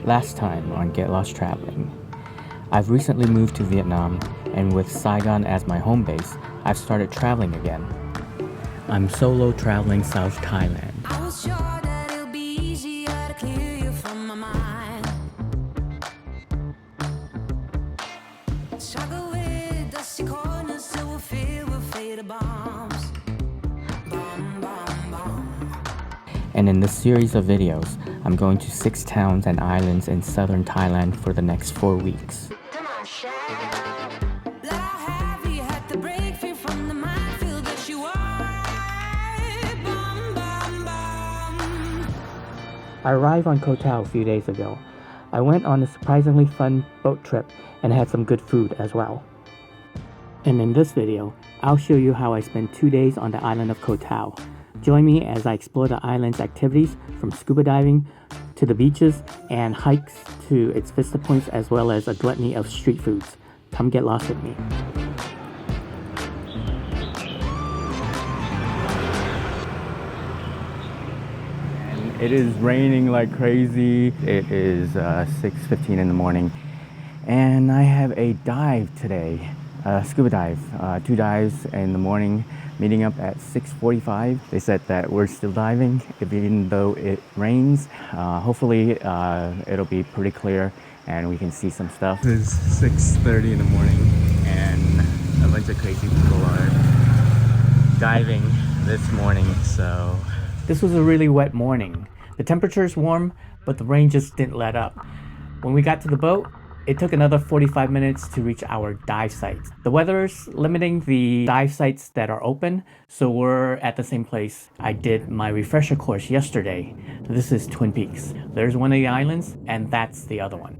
Last time on Get Lost Traveling. I've recently moved to Vietnam, and with Saigon as my home base, I've started traveling again. I'm solo traveling South Thailand. I was sure that it'll be easier to clear you from my mind. Struggle with dusty corners so we'll feel we'll fade bombs. Bomb, bomb, bomb. And in this series of videos, I'm going to 6 towns and islands in southern Thailand for the next 4 weeks. Come on, shine. Let out heavy, you had to break free from the minefield that you are. Bomb, bomb, bomb. I arrived on Koh Tao a few days ago. I went on a surprisingly fun boat trip and had some good food as well. And in this video, I'll show you how I spent 2 days on the island of Koh Tao. Join me as I explore the island's activities from scuba diving to the beaches and hikes to its vista points, as well as a gluttony of street foods. Come get lost with me. It is raining like crazy. It is 6:15 in the morning, and I have a dive today, a scuba dive. 2 dives in the morning, meeting up at 6:45. They said that we're still diving, even though it rains. Hopefully, it'll be pretty clear and we can see some stuff. It is 6:30 in the morning, and a bunch of crazy people are diving this morning. So this was a really wet morning. The temperature is warm, but the rain just didn't let up. When we got to the boat, it took another 45 minutes to reach our dive sites. The weather's limiting the dive sites that are open, so we're at the same place I did my refresher course yesterday. This is Twin Peaks. There's one of the islands, and that's the other one.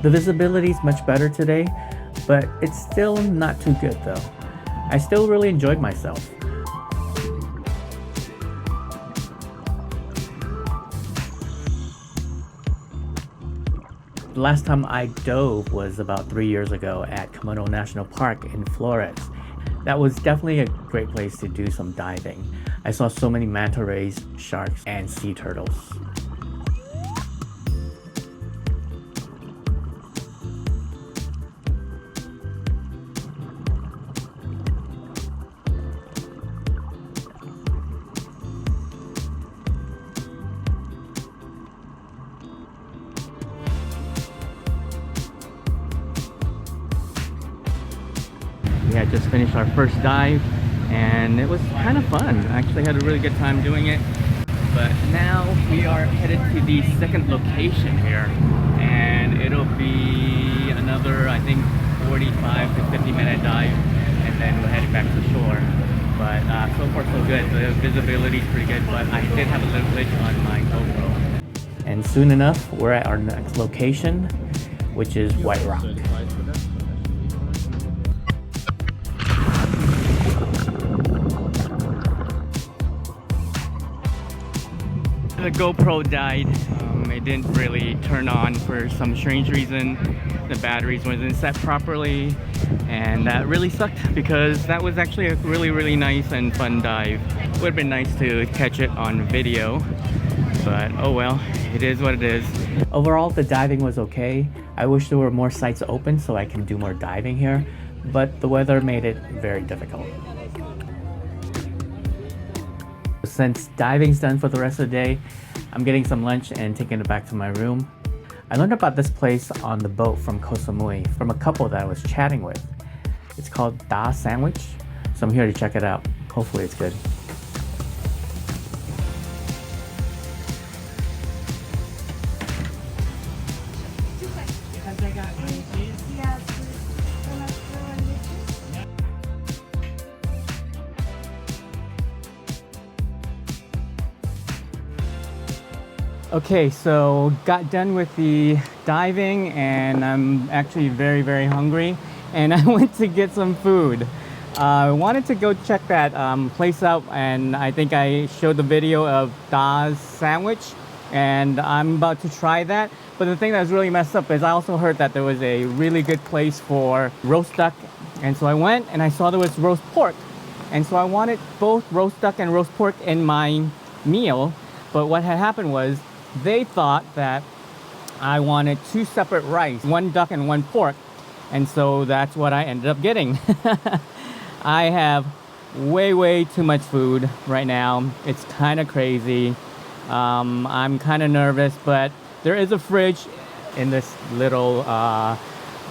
The visibility is much better today, but it's still not too good though. I still really enjoyed myself. The last time I dove was about 3 years ago at Koh Tao National Park in Flores. That was definitely a great place to do some diving. I saw so many manta rays, sharks, and sea turtles. We had just finished our first dive and it was kind of fun. I actually had a really good time doing it. But now we are headed to the second location here, and it'll be another, I think, 45 to 50 minute dive, and then we're heading back to shore. But so far so good. The visibility is pretty good, but I did have a little glitch on my GoPro. And soon enough, we're at our next location, which is White Rock. The GoPro died. It didn't really turn on for some strange reason. The batteries wasn't set properly, and that really sucked because that was actually a really nice and fun dive. Would have been nice to catch it on video, but oh well, it is what it is. Overall, the diving was okay. I wish there were more sites open so I can do more diving here, but the weather made it very difficult. Since diving's done for the rest of the day, I'm getting some lunch and taking it back to my room. I learned about this place on the boat from Koh Samui from a couple that I was chatting with. It's called Da Sandwich, so I'm here to check it out. Hopefully it's good. Okay, so got done with the diving and I'm actually very hungry, and I went to get some food. I wanted to go check that place out, and I think I showed the video of Da's sandwich, and I'm about to try that. But the thing that's really messed up is I also heard that there was a really good place for roast duck, and so I went and I saw there was roast pork, and so I wanted both roast duck and roast pork in my meal. But what had happened was they thought that I wanted two separate rice, one duck and one pork, and so that's what I ended up getting. I have way too much food right now. It's kind of crazy. I'm kind of nervous, but there is a fridge in this little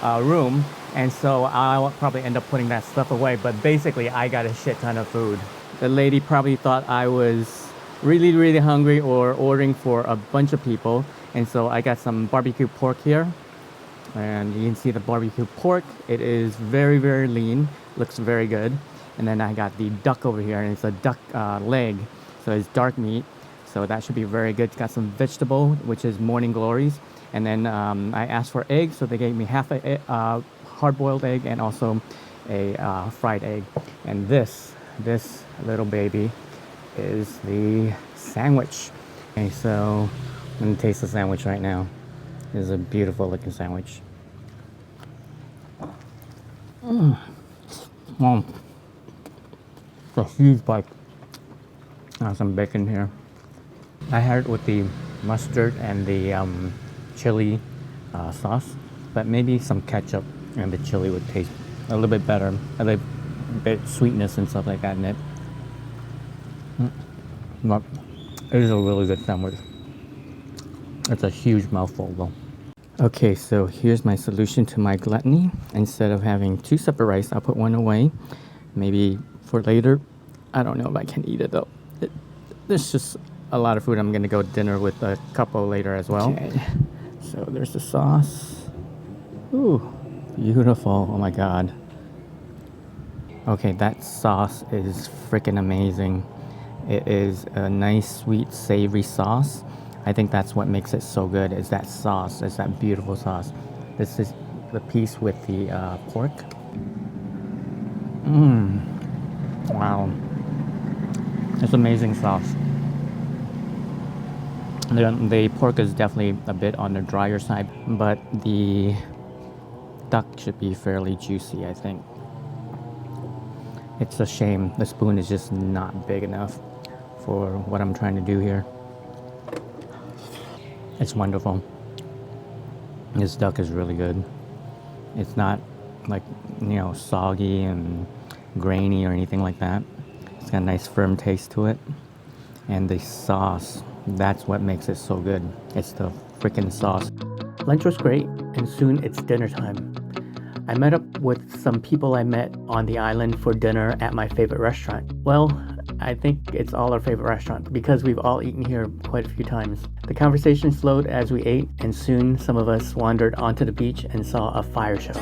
room, and so I'll probably end up putting that stuff away. But basically, I got a shit ton of food. The lady probably thought I was really hungry or ordering for a bunch of people, and so I got some barbecue pork here, and you can see the barbecue pork. It is very lean, looks very good. And then I got the duck over here, and it's a duck leg, so it's dark meat, so that should be very good. Got some vegetable, which is morning glories, and then I asked for eggs, so they gave me half a hard-boiled egg and also a fried egg. And this little baby is the sandwich. Okay, so I'm gonna taste the sandwich right now. This is a beautiful looking sandwich. Wow, it's a huge bite. Some bacon here. I had it with the mustard and the chili sauce, but maybe some ketchup and the chili would taste a little bit better. A little bit sweetness and stuff like that in it. But it is a really good sandwich. It's a huge mouthful though. Okay, so here's my solution to my gluttony. Instead of having two separate rice, I'll put one away. Maybe for later. I don't know if I can eat it though. There's just a lot of food. I'm gonna go dinner with a couple later as well. Okay, so there's the sauce. Ooh, beautiful. Oh my God. Okay, that sauce is freaking amazing. It is a nice, sweet, savory sauce. I think that's what makes it so good, is that sauce. It's that beautiful sauce. This is the piece with the pork. Wow. It's amazing sauce. The pork is definitely a bit on the drier side, but the duck should be fairly juicy, I think. It's a shame the spoon is just not big enough for what I'm trying to do here. It's wonderful. This duck is really good. It's not like, you know, soggy and grainy or anything like that. It's got a nice firm taste to it. And the sauce, that's what makes it so good. It's the freaking sauce. Lunch was great, and soon it's dinner time. I met up with some people I met on the island for dinner at my favorite restaurant. Well, I think it's all our favorite restaurant because we've all eaten here quite a few times. The conversation flowed as we ate, and soon some of us wandered onto the beach and saw a fire show.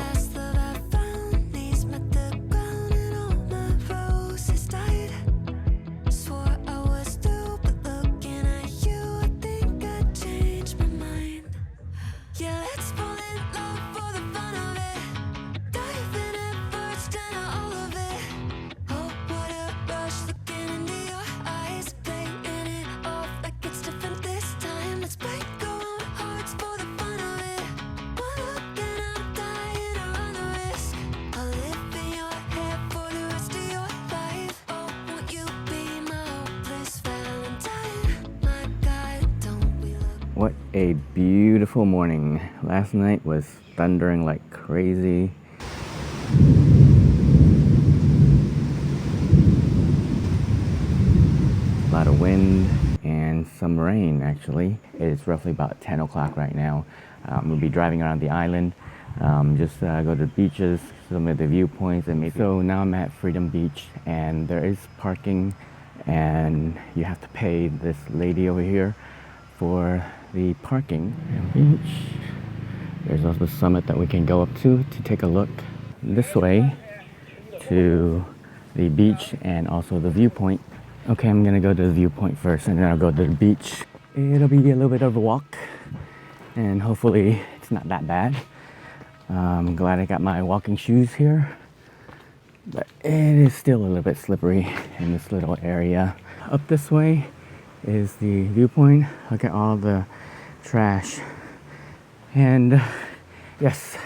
What a beautiful morning. Last night was thundering like crazy. A lot of wind and some rain actually. It's roughly about 10 o'clock right now. We'll be driving around the island, just go to the beaches, some of the viewpoints. And maybe. So now I'm at Freedom Beach, and there is parking, and you have to pay this lady over here for the parking. Beach. There's also a summit that we can go up to take a look this way to the beach and also the viewpoint. Okay, I'm gonna go to the viewpoint first, and then I'll go to the beach. It'll be a little bit of a walk, and hopefully it's not that bad. I'm glad I got my walking shoes here. but it is still a little bit slippery in this little area. Up this way is the viewpoint. Look at all the trash. And yes,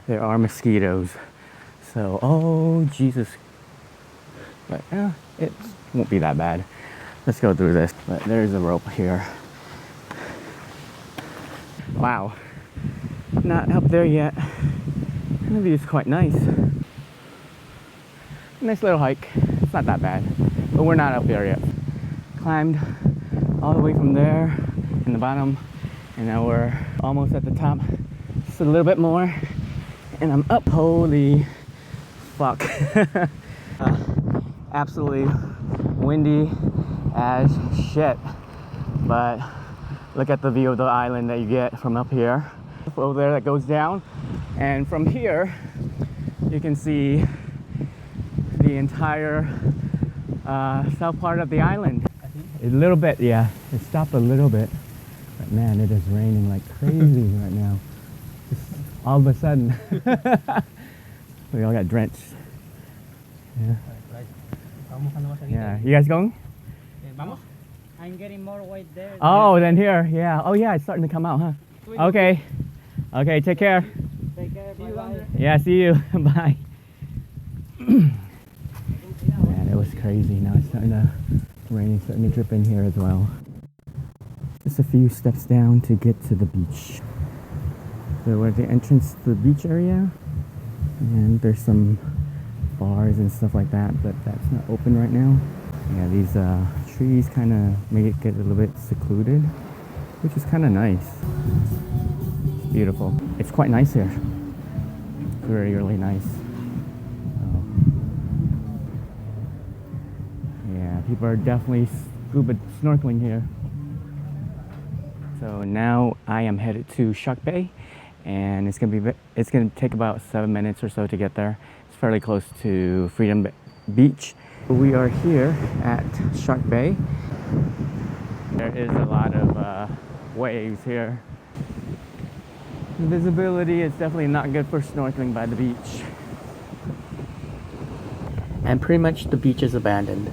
there are mosquitoes. So, oh Jesus. But it won't be that bad. Let's go through this. But there's a rope here. Wow. Not up there yet. The view is quite nice. Nice little hike. It's not that bad. But we're not up there yet. Climbed all the way from there in the bottom. And now we're almost at the top. Just a little bit more. And I'm up. Holy fuck. Absolutely windy as shit. But look at the view of the island that you get from up here. Over there that goes down. And from here, you can see the entire south part of the island. A little bit, yeah. It stopped a little bit. But man, it is raining like crazy right now. Just all of a sudden. We all got drenched. Yeah. Yeah. You guys going? I'm getting more weight there. Oh, then here. Yeah. Oh, yeah. It's starting to come out, huh? Okay. Okay. Take care. Take care. Bye-bye. Yeah. See you. Bye. Man, it was crazy. Now it's starting to rain. It's starting to drip in here as well. Just a few steps down to get to the beach. So we're at the entrance to the beach area. And there's some bars and stuff like that, but that's not open right now. Yeah, these trees kind of make it get a little bit secluded, which is kind of nice. It's beautiful. It's quite nice here. Very, really nice. Oh. Yeah, people are definitely scuba snorkeling here. So now I am headed to Shark Bay, and it's gonna take about 7 minutes or so to get there. It's fairly close to Freedom Beach. We are here at Shark Bay. There is a lot of waves here. The visibility is definitely not good for snorkeling by the beach. And pretty much the beach is abandoned.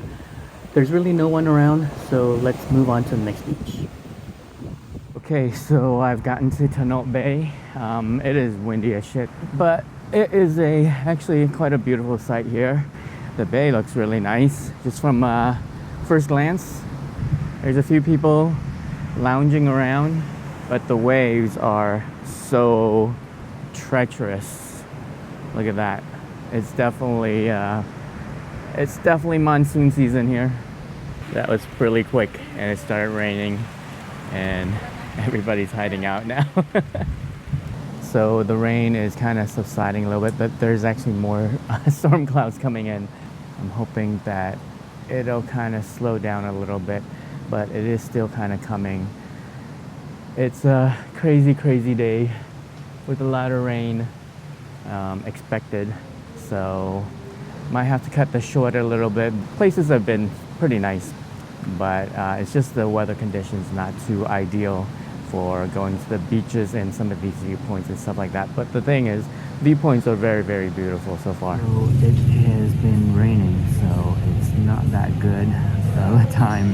There's really no one around, so let's move on to the next beach. Okay, so I've gotten to Thailand Bay. It is windy as shit, but it is actually quite a beautiful sight here. The bay looks really nice, just from first glance. There's a few people lounging around, but the waves are so treacherous. Look at that. It's definitely monsoon season here. That was really quick, and it started raining, and everybody's hiding out now. So the rain is kind of subsiding a little bit, but there's actually more storm clouds coming in. I'm hoping that it'll kind of slow down a little bit, but it is still kind of coming. It's a crazy, crazy day with a lot of rain expected. So might have to cut this short a little bit. Places have been pretty nice, but it's just the weather conditions not too ideal for going to the beaches and some of these viewpoints and stuff like that. But the thing is, viewpoints are very, very beautiful so far. So it has been raining, so it's not that good all the time.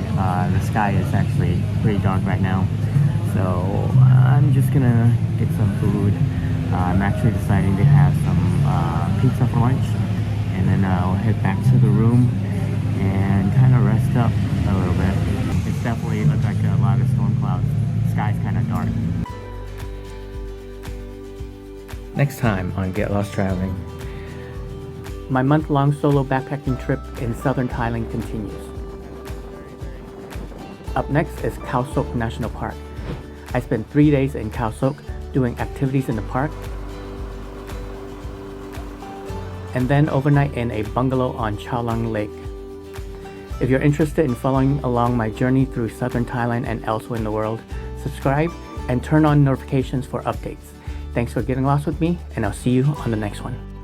The sky is actually pretty dark right now. So I'm just gonna get some food. I'm actually deciding to have some pizza for lunch, and then I'll head back to the room and kind of rest up a little bit. It's definitely looks like a lot of storm clouds. The sky's kind of dark. Next time on Get Lost Traveling. My month-long solo backpacking trip in southern Thailand continues. Up next is Koh Tao National Park. I spent 3 days in Koh Tao doing activities in the park, and then overnight in a bungalow on Chao Lang Lake. If you're interested in following along my journey through southern Thailand and elsewhere in the world, subscribe and turn on notifications for updates. Thanks for getting lost with me, and I'll see you on the next one.